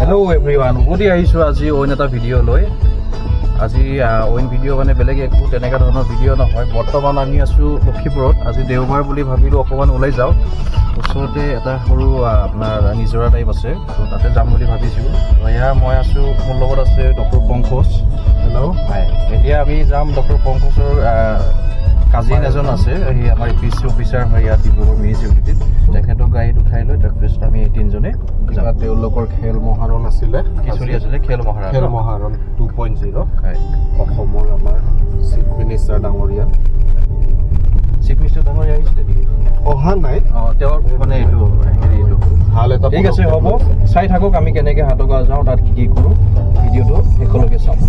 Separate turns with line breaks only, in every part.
Hello' everyone, উভতি আহিছোঁ আজি অইন এটা ভিডিঅ' লৈ। আজি অইন ভিডিঅ' মানে বেলেগ একো তেনেকুৱা ধৰণৰ ভিডিঅ' নহয়। বৰ্তমান আমি আছোঁ লক্ষীপুৰত। আজি দেওবাৰ বুলি ভাবিলোঁ অকণমান ওলাই যাওঁ। ওচৰতে এটা সৰু আপোনাৰ নিজৰা টাইপ আছে, ত' তাতে যাম বুলি ভাবিছোঁ। এয়া মই আছোঁ, মোৰ লগত আছে ডক্টৰ পংকজ। হেল্ল'। হয়, এতিয়া আমি যাম ডক্টৰ পংকজৰ কাজিন এজন আছে, সেই আমাৰ APSC অফিচাৰ হয় ইয়াত ডিব্ৰুগড় মিউনিচিপালিটিত। তেখেতক গাড়ীত উঠাই লৈ তাৰপিছত আমি এই তিনিজনে
তেওঁলোকৰ খেল মহাৰণ আছিলে।
কি চলি আছিলে? খেল মহাৰণ
2.0। অসমৰ আমাৰ চিফ মিনিষ্টাৰ ডাঙৰীয়া
আহিছিলে নেকি?
অহা নাই।
তেওঁৰ মানে এইটো হেৰিটো
ভাল এটা।
ঠিক আছে, হ'ব, চাই থাকক আমি কেনেকৈ হাতগা যাওঁ, তাত কি কি কৰোঁ। ভিডিঅ'টো শেষলৈকে চাওঁ।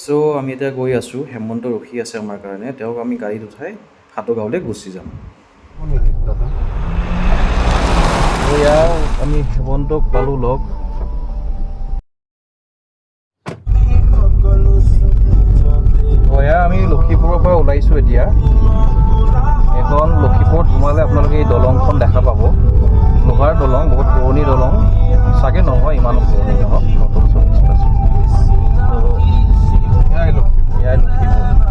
চ' আমি এতিয়া গৈ আছোঁ, হেমন্ত ৰখি আছে আমাৰ কাৰণে। তেওঁক আমি গাড়ীত উঠাই হাতগাঁৱলৈ গুচি যাম। এয়া আমি হেমন্তক পালোঁ লগ। এয়া আমি লক্ষীপুৰৰ পৰা ওলাইছোঁ এতিয়া। এখন লক্ষীপুৰত সোমালে আপোনালোকে এই দলংখন দেখা পাব। লোহাৰ দলং, বহুত পুৰণি দলং চাগে, নহয় ইমানো পুৰণি নহয়, নতুন চল্লিছ আছে।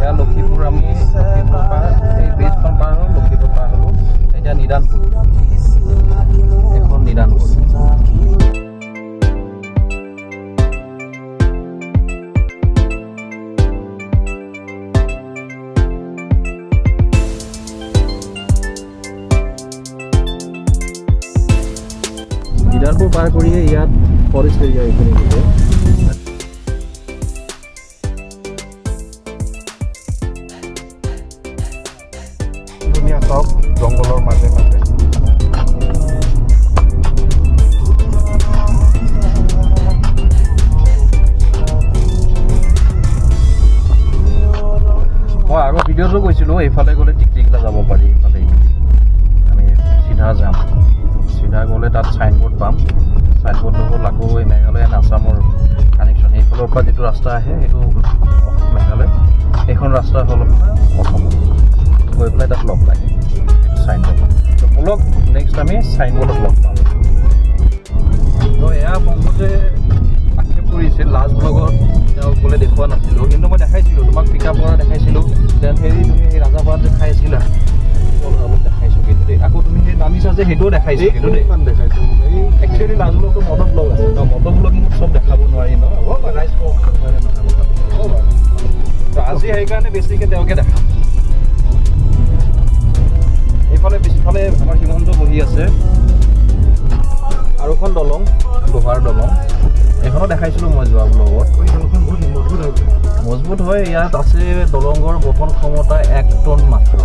এয়া লক্ষীপুৰ। আমি লক্ষীপুৰ পাৰ, এই ব্ৰিজখন পাৰ হ'ল, লক্ষীপুৰ পাৰ হ'লোঁ। এতিয়া নিদানপুৰ, এখন নিদানপুৰ। নিদানপুৰ পাৰ কৰিয়ে ইয়াত ফৰেষ্ট এৰিয়া এইখিনি গোটেই।
ধুনীয়া চব জংঘলৰ মাজে মাজে।
মই আগৰ ভিডিঅ'টো কৈছিলোঁ এইফালে গ'লে টিকটিকলা যাব পাৰি। এইফালে আমি চিধা যাম, চিধা গ'লে তাত চাইনবোৰ্ড পাম। চাইনবোৰ্ড হ'ল আকৌ এই মেঘালয় এণ্ড আছামৰ কানেকশ্যন। সেইফালৰ পৰা যিটো ৰাস্তা আহে সেইটো মেঘালয়, সেইখন ৰাস্তা হ'ল আপোনাৰ অসমত। গৈ পেলাই তাত লগ লাগে সেইটো চাইনবোৰ্ড। ত' ব'লক নেক্সট আমি চাইনবোৰ্ডত লগ পাম। ত' এয়া পংকজে আক্ষেপ কৰিছে লাষ্ট ব্লগত তেওঁক বোলে দেখুওৱা নাছিলোঁ, কিন্তু মই দেখাইছিলোঁ, তোমাক পিক আপ কৰা দেখাইছিলোঁ। দেন হেৰি তুমি সেই ৰাজাপাৰাত যে খাই আছিলা অলপ দেখাইছোঁ কিন্তু দেই। আকৌ তুমি সেই নামিছা যে সেইটোও দেখাইছোঁ কিন্তু দেই।
দেখাইছোঁ
একচুৱেলি লাষ্ট ব্লগটো মদৰ ব্লগ আছে ন, মদৰ ব্লগিং চব দেখাব নোৱাৰি ন। হ'ব ৰাইজ কওক নহয়। ত' আজি সেইকাৰণে বেছিকৈ তেওঁকে দেখাম। এইফালে পিছফালে আমাৰ হিমন্ত বহি আছে, আৰু এখন দলং, লোহাৰ দলং, এইখনো দেখাইছিলোঁ মই যোৱা ব্লগত। মজবুত হয়। ইয়াত আছে দলঙৰ বহন ক্ষমতা 1 টন মাত্ৰ।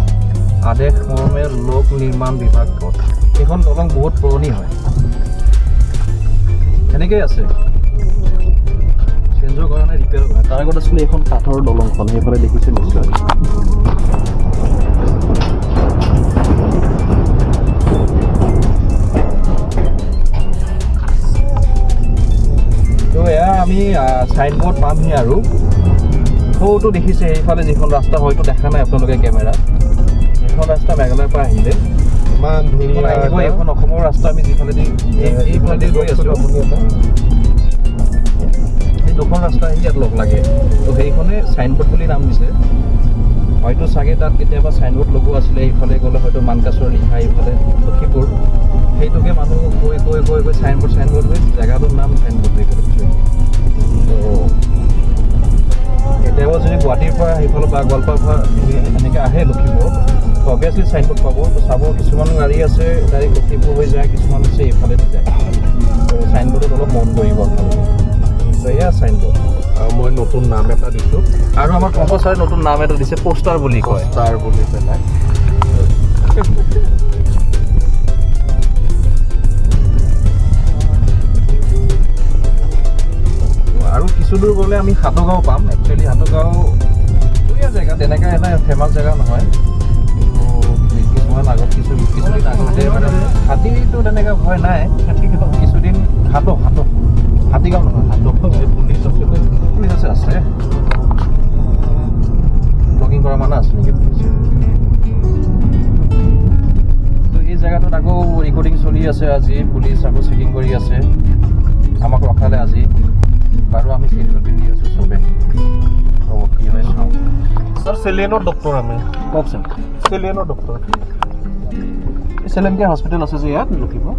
আদেশ মৰ্মে লোক নিৰ্মাণ বিভাগত। এইখন দলং বহুত পুৰণি হয়, সেনেকেই আছে, চেঞ্জৰ কৰা নাই, ৰিপেয়াৰ কৰা। তাৰ আগত আছিলে এইখন কাঠৰ দলংখন, সেইফালে দেখিছে নিশ্চয়। ত' এয়া আমি চাইনবোৰ্ড পামহি আৰু। সৌটো দেখিছে সেইফালে যিখন ৰাস্তা, হয়তো দেখা নাই আপোনালোকে কেমেৰাত। সেইখন ৰাস্তা মেঘালয়ৰ পৰা আহিলে
ইমান ধুনীয়া
আহিব। এইখন অসমৰ ৰাস্তা। আমি যিফালেদি এইফালেদি গৈ আছোঁ, সেই দুখন ৰাস্তা আহি ইয়াত লগ লাগে। ত' সেইখনে চাইনবোৰ্ড বুলি নাম দিছে। হয়তো চাগে তাত কেতিয়াবা চাইনবোৰ্ড লগোৱা আছিলে, এইফালে গ'লে হয়তো মানকাচৰ লিখা, এইফালে লক্ষীপুৰ। সেইটোকে মানুহ গৈ গৈ গৈ গৈ চাইনবোৰ্ড হৈ জেগাটোৰ নাম চাইনবোৰ্ড হৈ গ'ল। ত' কেতিয়াবা যদি গুৱাহাটীৰ পৰা সেইফালৰ পৰা গোৱালপাৰাৰ পৰা এনেকৈ আহে লক্ষীপুৰত, অভিয়াছলি চাইনবোৰ্ড পাব। চাব কিছুমান গাড়ী আছে ডাইৰেক্ট লক্ষীপুৰ হৈ যায়, কিছুমান আছে এইফালেদি যায়। ত' চাইনবোৰ্ডত অলপ মন কৰিব আপোনালোকে। তো এয়া চাইনবোৰ্ড
মই নতুন নাম এটা দিছোঁ
আৰু আমাৰ কম্পছাৰে নতুন নাম এটা দিছে পোষ্টাৰ বুলি কয়
তাৰ বুলি পেলাই
আৰু কিছু দূৰ গ'লে আমি হাটগাঁও পাম একচুৱেলি হাটগাঁও ধুনীয়া জেগা তেনেকৈ এটা ফেমাছ জেগা নহয় কিন্তু কিছুমান আগত কিছুদিন আগতে মানে হাতীটো তেনেকৈ ভয় নাই কিছুদিন হাতীগাঁও নহয় পুলিচ আছে ব্লগিং কৰা মানুহ আছে নেকি পুলিচে তো এই জেগাটোত আকৌ ৰেকৰ্ডিং চলি আছে আজি পুলিচ আকৌ চেকিং কৰি আছে আমাক ৰখালে আজি বাৰু আমি চিটটো পিন্ধি আছোঁ চবে হ'ব কি হয় চাওঁ
ছাৰ চেলিয়েনৰ ডক্টৰ আমি
কওকচোন
চেলিয়েনৰ ডক্টৰ
চেলেনকে হস্পিটেল আছে যে ইয়াত লখিমপুৰ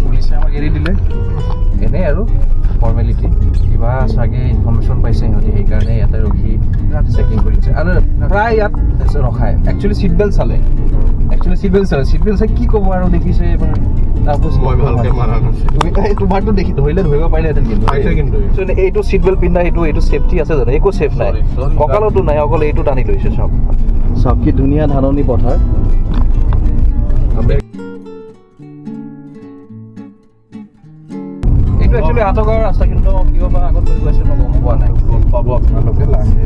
পুলিচে আমাক এৰি দিলে এনেই আৰু ফৰ্মেলিটি কিবা চাগে ইনফৰ্মেশ্যন পাইছে সিহঁতি সেইকাৰণে ইয়াতে ৰখি চেকিং কৰিছে আৰু প্ৰায় ইয়াত ৰখায় একচুৱেলি চিট বেল্ট চালে চিট বেল্ট চাই কি ক'ব আৰু দেখিছে এবাৰ
মই ভালকৈ মাৰা নাছিলোঁ
তোমাৰতো দেখি ধৰিলে ধৰিব পাৰিলেহেঁতেন কিন্তু এইটো চিট বেল্ট পিন্ধা এইটো ছেফটি আছে জানো একো ছেফ নাই কঁকালতো নাই অকল এইটো টানি লৈছে চব কি ধুনীয়া ধাননি পথাৰ এইটো একচুৱেলি হাটগাঁৱৰ ৰাস্তা কিন্তু কিয় বা আগত লৈ গৈছে মই গম পোৱা নাই
পাব আপোনালোকে লাহে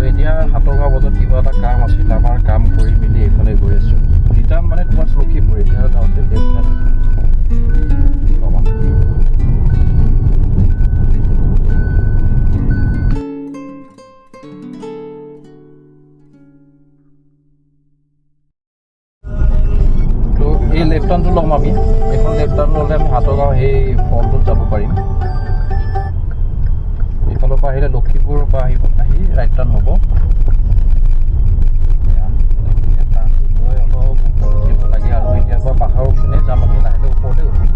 এতিয়া হাটগাঁও বজাত কিবা এটা কাম আছিল আমাৰ কাম কৰি মেলি এইফালে গৈ আছোঁ ৰিটাৰ্ণ মানে তোমাৰ লখিমপুৰ এতিয়া যাওঁতে এই লেফ্ট টাৰ্ণটো ল'ম আমি এইখন লেফ্ট টাৰ্ণ ল'লে আমি হাটগাঁও সেই ফলটোত যাব পাৰিম এইফালৰ পৰা আহিলে লখিমপুৰৰ পৰা আহি ৰাইট টাৰ্ণ হ'ব টাৰ্ণটো লৈ অলপ উঠিব লাগে আৰু এতিয়াৰ পৰা পাহাৰৰ পিনে যাম আমি লাহে ওপৰতে উঠিম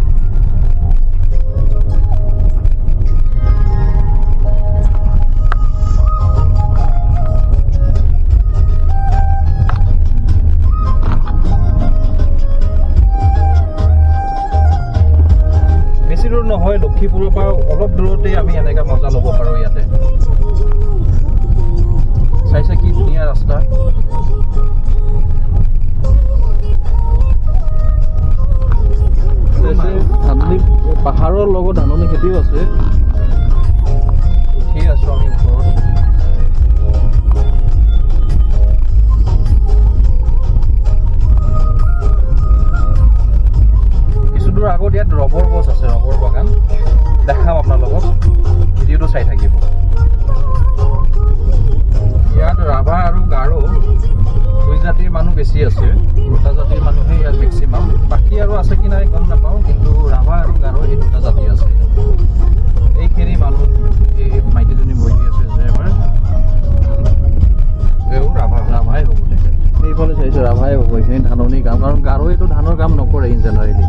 নহয় লখিমপুৰৰ পৰা অলপ দূৰতে আমি এনেকৈ মজা ল'ব পাৰোঁ ইয়াতে চাইছে কি ধুনীয়া ৰাস্তা ধাননি পাহাৰৰ লগত ধাননি খেতিও আছে উঠি আছোঁ আমি ওপৰত আগত ইয়াত ৰবৰ গছ আছে ৰবৰ বাগান দেখাম আপোনালোকক ভিডিঅ'টো চাই থাকিব ইয়াত ৰাভা আৰু গাৰো দুই জাতিৰ মানুহ বেছি আছে দুটা জাতিৰ মানুহে ইয়াত মেক্সিমাম বাকী আৰু আছে কি নাই গম নাপাওঁ কিন্তু ৰাভা আৰু গাৰো এই দুটা জাতি আছে এইখিনি মানুহ এই মাইকীজনী বহি আছে যে আমাৰ এও ৰাভাই হ'ব তেখেত এইফালে চাইছে ৰাভাই হ'ব এইখিনি ধাননি কাম কাৰণ গাৰো এইটো ধানৰ কাম নকৰে ইন জেনেৰেলি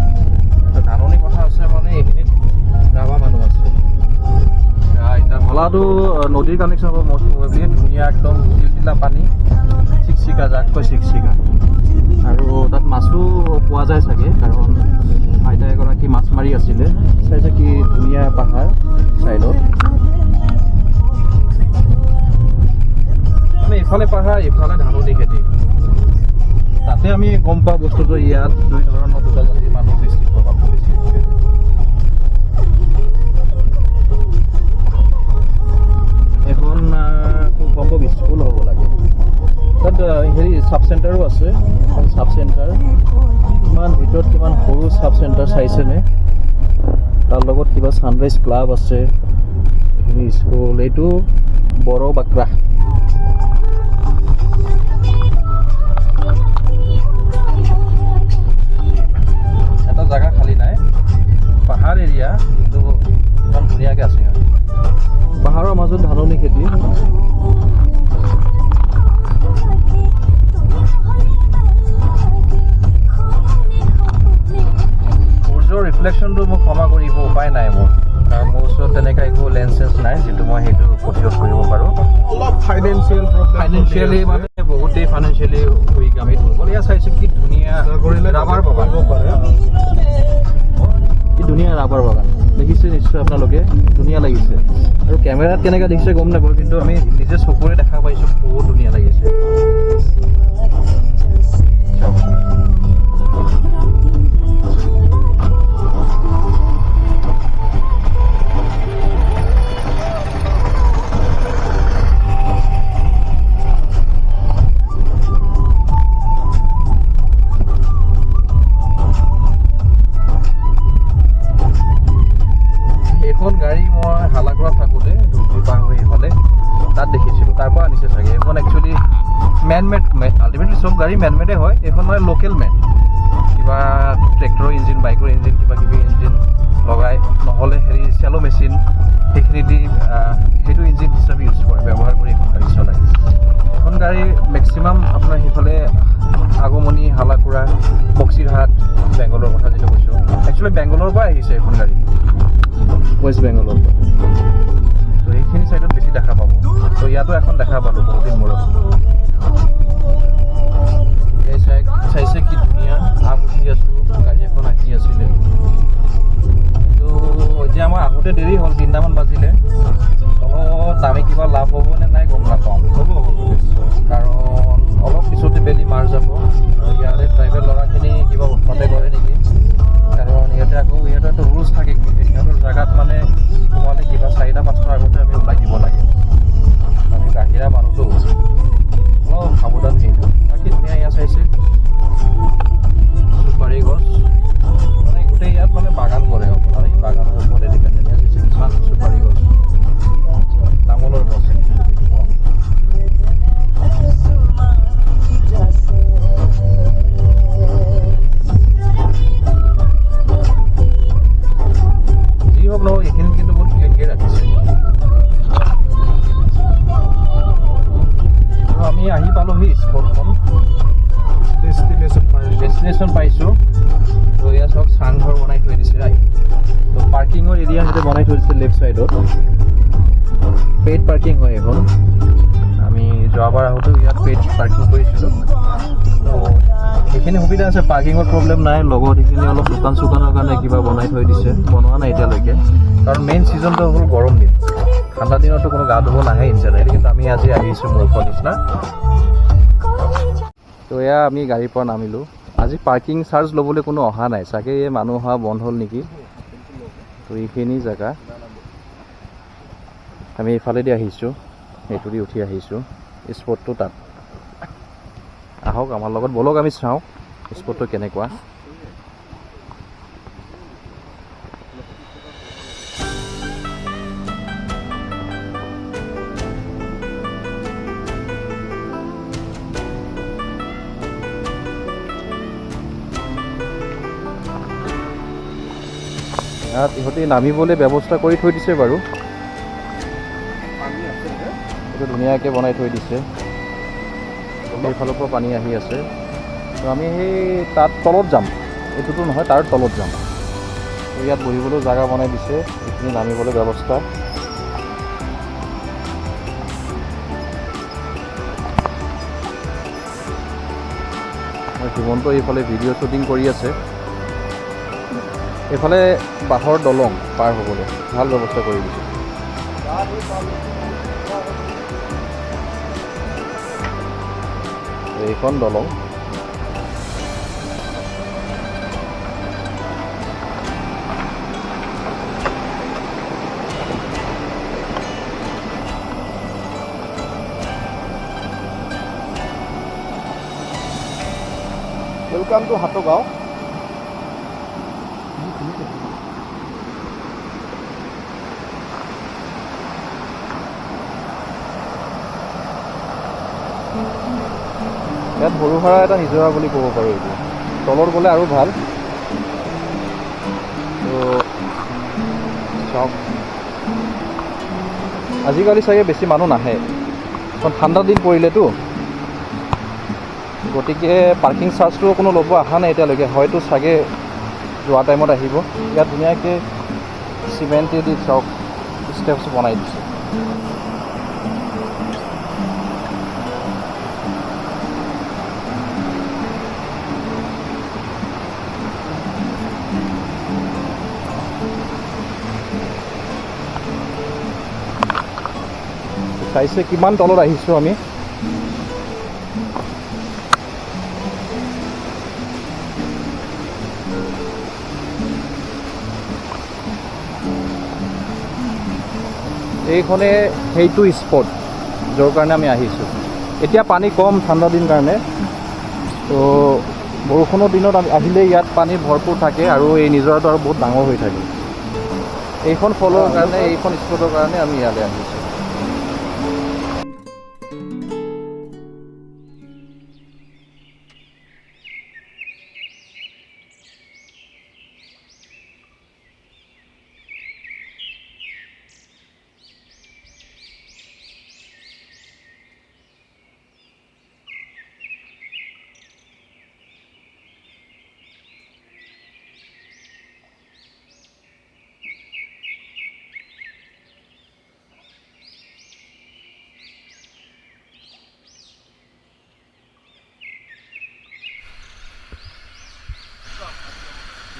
ধাননি কথা আছে মানে এইখিনিত ৰাভা মানুহ আছে এতিয়া ভলাটো নদীৰ কানেকশ্যন হ'ব মষ্ট প্ৰবেবলি ধুনীয়া একদম তিলতিলা পানী চিকচিকা যাককৈ চিকচিকা আৰু তাত মাছো পোৱা যায় চাগে কাৰণ আইতা এগৰাকী মাছ মাৰি আছিলে চাইছে কি ধুনীয়া পাহাৰ ছাইডত মানে ইফালে পাহাৰ ইফালে ধাননি খেতি তাতে আমি গম পাওঁ বস্তুটো ইয়াত দুই ধৰণৰ দুটা জাতিৰ মানুহ বেছি প্ৰভাৱ পৰিছে এখন খুব সম্ভৱ স্কুল হ'ব লাগে তাত হেৰি চাব চেণ্টাৰো আছে চাব চেণ্টাৰ কিমান ভিতৰত কিমান সৰু চাব চেণ্টাৰ চাইছেনে তাৰ লগত কিবা ছানৰাইজ ক্লাব আছে এইখিনি স্কুল এইটো বড়ো বাক্ৰা জাগা খালী নাই পাহাৰ এৰিয়া কিন্তু ইমান ধুনীয়াকৈ আছে পাহাৰৰ মাজত ধাননি খেতি সূৰ্যৰ ৰিফ্লেকশ্যনটো মোক ক্ষমা কৰিব উপায় নাই মোৰ কাৰণ মোৰ ওচৰত তেনেকৈ একো লেন্স চেন্স নাই যিটো মই সেইটো প্ৰতিৰোধ কৰিব পাৰোঁ
অলপ
ফাইনেন্সিয়েলি মানে বহুতেই ফাইনেন্সিয়েলি উইক আমি দুৰ্বল এয়া চাইছোঁ কি ধুনীয়া ৰাবাৰ বাগান কি ধুনীয়া ৰাবাৰ বাগান দেখিছে নিশ্চয় আপোনালোকে, ধুনীয়া লাগিছে। আৰু কেমেৰাত কেনেকৈ দেখিছে গম নাপাওঁ, কিন্তু আমি নিজে চকুৰে দেখা পাইছোঁ, বহুত ধুনীয়া লাগিছে। এইখন গাড়ী মই হালাকুৰাত থাকোঁতে ধুবুৰী পাৰ হৈ সেইফালে তাত দেখিছিলোঁ, তাৰ পৰা আনিছে চাগে। এইখন একচুৱেলি মেড আল্টিমেটলি চব গাড়ী মেডে হয়, এইখন মানে লোকেল মেড। কিবা ট্ৰেক্টৰৰ ইঞ্জিন, বাইকৰ ইঞ্জিন, কিবা কিবি ইঞ্জিন লগাই, নহ'লে চেলো মেচিন সেইখিনি দি সেইটো ইঞ্জিন হিচাপে ইউজ কৰে, ব্যৱহাৰ কৰি এখন গাড়ী চলায়। এখন গাড়ী মেক্সিমাম আপোনাৰ সেইফালে আগমনি, হালাকুৰা, বক্সিৰহাট, বেংগলৰ কথা যিটো কৈছোঁ, একচুৱেলি বেংগলৰ পৰা আহিছে এখন গাড়ী, ৱেষ্ট বেংগলৰ পৰা। তো সেইখিনি চাইডত বেছি দেখা পাব। তো ইয়াতো এখন দেখা পালোঁ বহুত দিন মূৰত। এই চাইছে কি ধুনীয়া, আম উঠি আছোঁ, গাড়ী এখন আহি আছিলে। কিন্তু এতিয়া আমাৰ আহোঁতে দেৰি হ'ল, 3টামান বাজিলে। তলত আমি কিবা লাভ হ'ব নে নাই গম নাপাওঁ। হ'ব কাৰণ অলপ পিছতে বেলি মাৰ যাব। আৰু ইয়াৰে ট্ৰাইবেল ল'ৰাখিনি কিবা উৎপাতে কৰে নেকি, কাৰণ ইহঁতেতো ৰুলছ থাকে, সিহঁতৰ জেগাত মানে সোমালে কিবা 4-5টাৰ আগতে আমি ওলাই দিব লাগে। আমি বাহিৰা মানুহটো অলপ সাৱধান সেইটো। বাকী ধুনীয়া ইয়াত চাইছে চুপাৰী গছ, মানে গোটেই ইয়াত মানে বাগান কৰে আপোনাৰ, এই বাগানৰ ওপৰতে ডিপেণ্ডেণ্ট। ইয়াত হৈছে কিমান চুপাৰী গছ, তামোলৰ গছ। যি হওক নহয়, এইখিনি কিন্তু বহুত ক্লিনকৈ ৰাখিছে। আমি আহি পালোহি স্পটখন, ডেষ্টিনেশ্যন পাইছোঁ। তো ইয়াত চব চাংঘৰ বনাই থৈ দিছে। তো পাৰ্কিঙৰ এৰিয়া সিহঁতে বনাই থৈ দিছে লেফ্ট ছাইডত, পেইড পাৰ্কিং হয় এখন। আমি যোৱাবাৰ আহোঁতেও ইয়াত পেইড পাৰ্কিং কৰিছিলোঁ। তো সেইখিনি সুবিধা আছে, পাৰ্কিঙৰ প্ৰব্লেম নাই। লগত সেইখিনি অলপ দোকান চোকানৰ কাৰণে কিবা বনাই থৈ দিছে, বনোৱা নাই এতিয়ালৈকে, কাৰণ মেইন ছিজনটো হ'ল গৰম দিন। ঠাণ্ডা দিনতো কোনো গা ধুব নাহে ইনচাইড, কিন্তু আমি আজি আহিছোঁ মূৰ্খৰ নিচিনা। তো এয়া আমি গাড়ীৰ পৰা নামিলোঁ। আজি পাৰ্কিং চাৰ্জ ল'বলৈ কোনো অহা নাই চাগে, এই মানুহ অহা বন্ধ হ'ল নেকি। তো এইখিনি জেগা আমি এইফালেদি আহিছোঁ, এইটোদি উঠি আহিছোঁ। স্পটটো তাত, আহক আমাৰ লগত, ব'লক আমি চাওঁ স্পটটো কেনেকুৱা। ইয়াত ইহঁতে নামিবলৈ ব্যৱস্থা কৰি থৈ দিছে বাৰু, এইটো ধুনীয়াকৈ বনাই থৈ দিছে। সেইফালৰ পৰা পানী আহি আছে। তো আমি সেই তাত তলত যাম, এইটোতো নহয়, তাৰ তলত যাম। তো ইয়াত বহিবলৈ জেগা বনাই দিছে, এইখিনি নামিবলৈ ব্যৱস্থা। হিমন্ত এইফালে ভিডিঅ' শ্বুটিং কৰি আছে। এইফালে বাঁহৰ দলং পাৰ হ'বলৈ ভাল ব্যৱস্থা কৰি দিছে। এইখন দলং।
Welcome to Hatgaon.
ইয়াত সৰু সুৰা এটা নিজৰা বুলি ক'ব পাৰোঁ। এইটো তলত গ'লে আৰু ভাল। তো চাওক, আজিকালি চাগে বেছি মানুহ নাহে, কাৰণ ঠাণ্ডা দিন পৰিলেতো, গতিকে পাৰ্কিং চাৰ্জটো কোনো ল'ব অহা নাই এতিয়ালৈকে, হয়তো চাগে যোৱা টাইমত আহিব। ইয়াত ধুনীয়াকৈ চিমেণ্টেদি চাওক ষ্টেপছ বনাই দিছে। চাইছে কিমান তলত আহিছোঁ আমি। এইখনে সেইটো স্পট য'ৰ কাৰণে আমি আহিছোঁ। এতিয়া পানী কম ঠাণ্ডা দিন কাৰণে, তো বৰষুণৰ দিনত আহিলে ইয়াত পানী ভৰপূৰ থাকে আৰু এই নিজৰাটো আৰু বহুত ডাঙৰ হৈ থাকে। এইখন ফলৰ কাৰণে, এইখন স্পটৰ কাৰণে আমি ইয়ালৈ আহিছোঁ।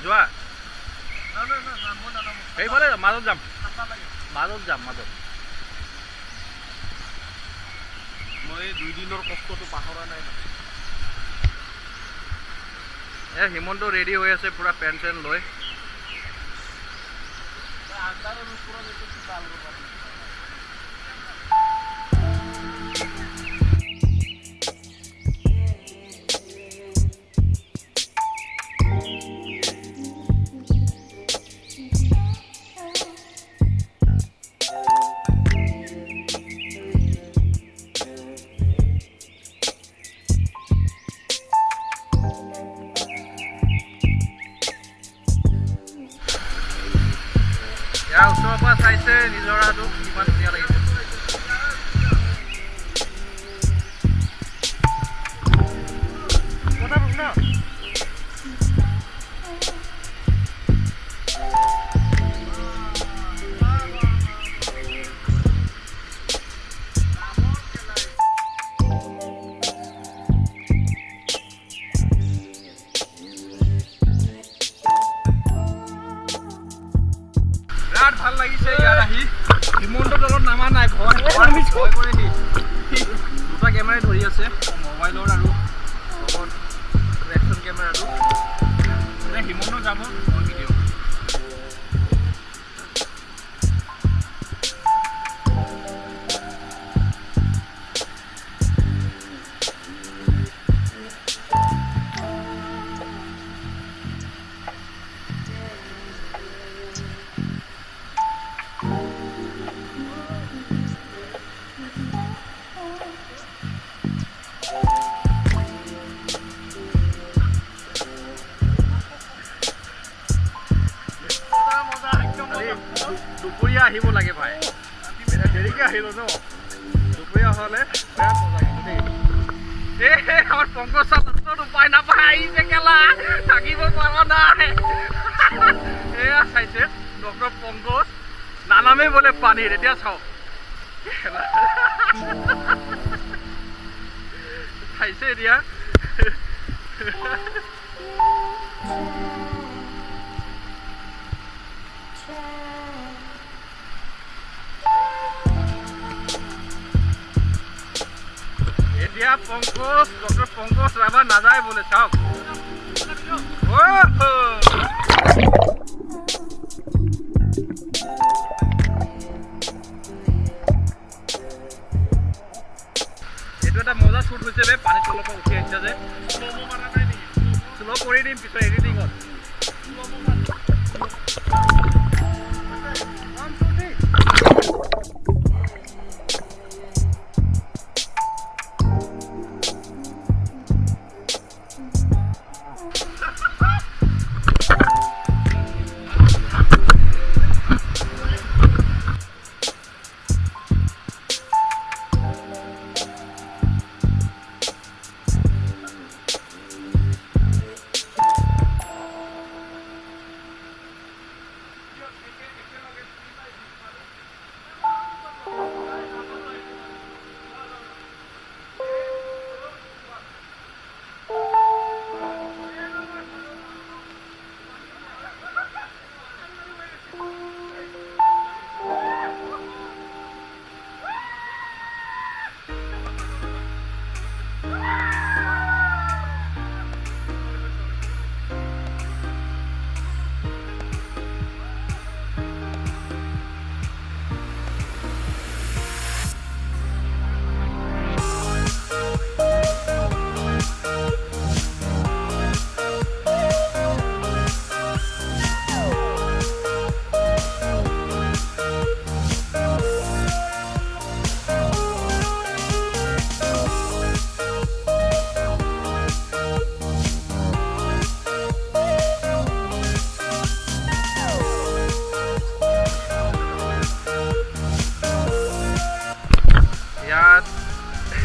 যোৱা সেইফালে মাজত যাম, মাজত
মই 2 দিনৰ কষ্টটো পাহৰা নাই।
হিমন্ত ৰেডি হৈ আছে পুৰা পেণ্ট চেণ্ট লৈ। ইয়াৰ ওচৰৰ পৰা চাইছে নিজৰাটো কিমান ধুনীয়া লাগিছে। বিৰাট ভাল লাগিছে ইয়াত আহি। হিমন্তৰ তলত নামা নাই, ভয় কৰে সি। দুটা কেমেৰাই ধৰি আছে, মোবাইলৰ আৰু ৰেকশ্যন কেমেৰাটো। হিমন্ত যাব মই ভিডিঅ'। দুপৰীয়া আহিব লাগে ভাই, দেৰিকে আহিলো ন। দুপৰীয়া হ'লে বিৰাট মজা কিন্তু দেই। আমাৰ পংকজ ছাত্ৰত উপায় নাপায় আহিছে, কেলা থাকিব পৰা নাই। এয়া চাইছে ডক্টৰ পংকজ, নানামেই বোলে পানীৰ। এতিয়া চাওক চাইছে এতিয়া। এতিয়া পংকজ, ডক্টৰ পংকজ ৰাভা নাযায় বোলে, চাওক। এইটো এটা মজা শ্বুট হৈছে বে, পানীৰ তলৰ পৰা উঠি আহিছে যে। শ্ল' কৰি দিম পিছত এডিটিঙত।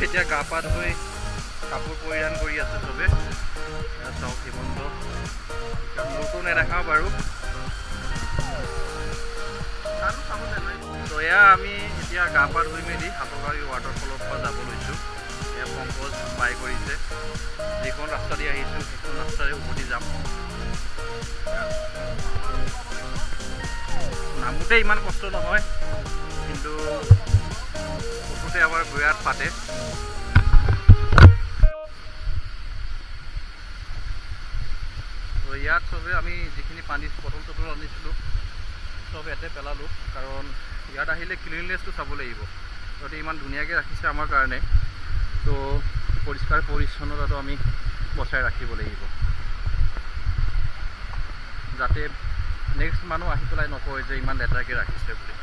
এতিয়া গা পা ধুই কাপোৰ পৰিধান কৰি আছে চবে। চাওক হিমন্ত মোৰতো নেদেখাওঁ বাৰু। তো এয়া আমি এতিয়া গা পা ধুই মেলি হাতৰবাৰী ৱাটাৰফলৰ পৰা যাব লৈছোঁ। এয়া পংকজ বাই কৰিছে। যিখন ৰাস্তা দি আহিছোঁ সেইখন ৰাস্তাৰে উভতি যাম। নামোতে ইমান কষ্ট নহয়, কিন্তু উঠোতে আমাৰ বিৰাট ফাটে। তো ইয়াত চবে আমি যিখিনি পানীত বটল চটল আনিছিলোঁ চব ইয়াতে পেলালোঁ, কাৰণ ইয়াত আহিলে ক্লিননেছটো চাব লাগিব। সিহঁতে ইমান ধুনীয়াকৈ ৰাখিছে আমাৰ কাৰণে, তো পৰিষ্কাৰ পৰিচ্ছন্নতাটো আমি বচাই ৰাখিব লাগিব, যাতে নেক্সট মানুহ আহি পেলাই নকয় যে ইমান লেতেৰাকৈ ৰাখিছে বুলি।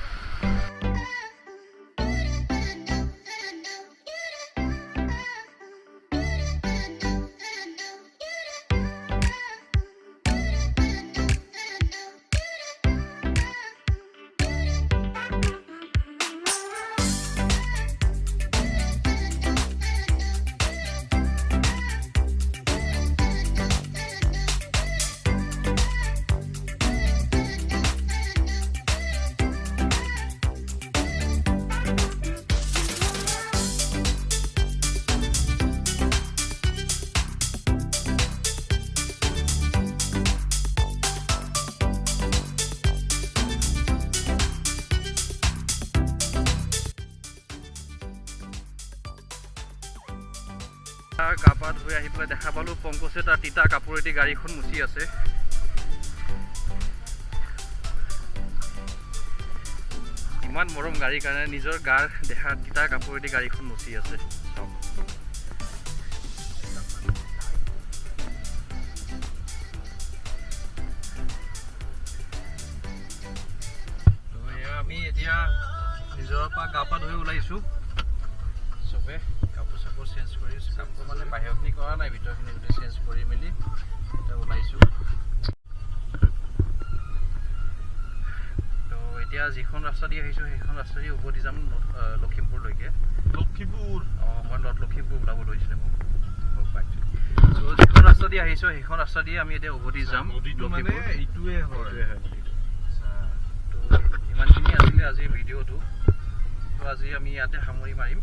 গা পা ধুই আহি পেলাই দেখা পালোঁ পংকজে তাৰ তিতা কাপোৰেদি গাড়ীখন মুচি আছে। ইমান মৰম গাড়ীৰ কাৰণে নিজৰ গাৰ দেহা তিতা কাপোৰেদি গাড়ীখন মুচি আছে। আমি এতিয়া নিজৰ পৰা গা পা ধুই ওলাইছোঁ চবে। কাপোৰ চাপোৰ চেঞ্জ কৰি, কাপোৰ মানে বাহিৰখিনি কৰা নাই, ভিতৰখিনি গোটেই চেঞ্জ কৰি মেলি এতিয়া ওলাইছোঁ। তো এতিয়া যিখন ৰাস্তা দি আহিছোঁ সেইখন ৰাস্তা দি উভতি যাম লখিমপুৰলৈকে।
লক্ষীপুৰ?
অঁ, মই লখিমপুৰ ওলাব লৈছিলোঁ মোক পাইছোঁ। ত' যিখন ৰাস্তা দি আহিছোঁ সেইখন ৰাস্তা দিয়ে আমি এতিয়া উভতি যাম লখিমপুৰ।
এইটোৱে হয়।
তো ইমানখিনি আছিলে আজিৰ ভিডিঅ'টো। তো আজি আমি ইয়াতে সামৰি মাৰিম।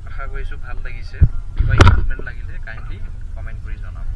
আশা কৰিছোঁ ভাল লাগিছে। কিবা ইম্প্ৰুভমেণ্ট লাগিলে কাইণ্ডলি কমেণ্ট কৰি জনাব।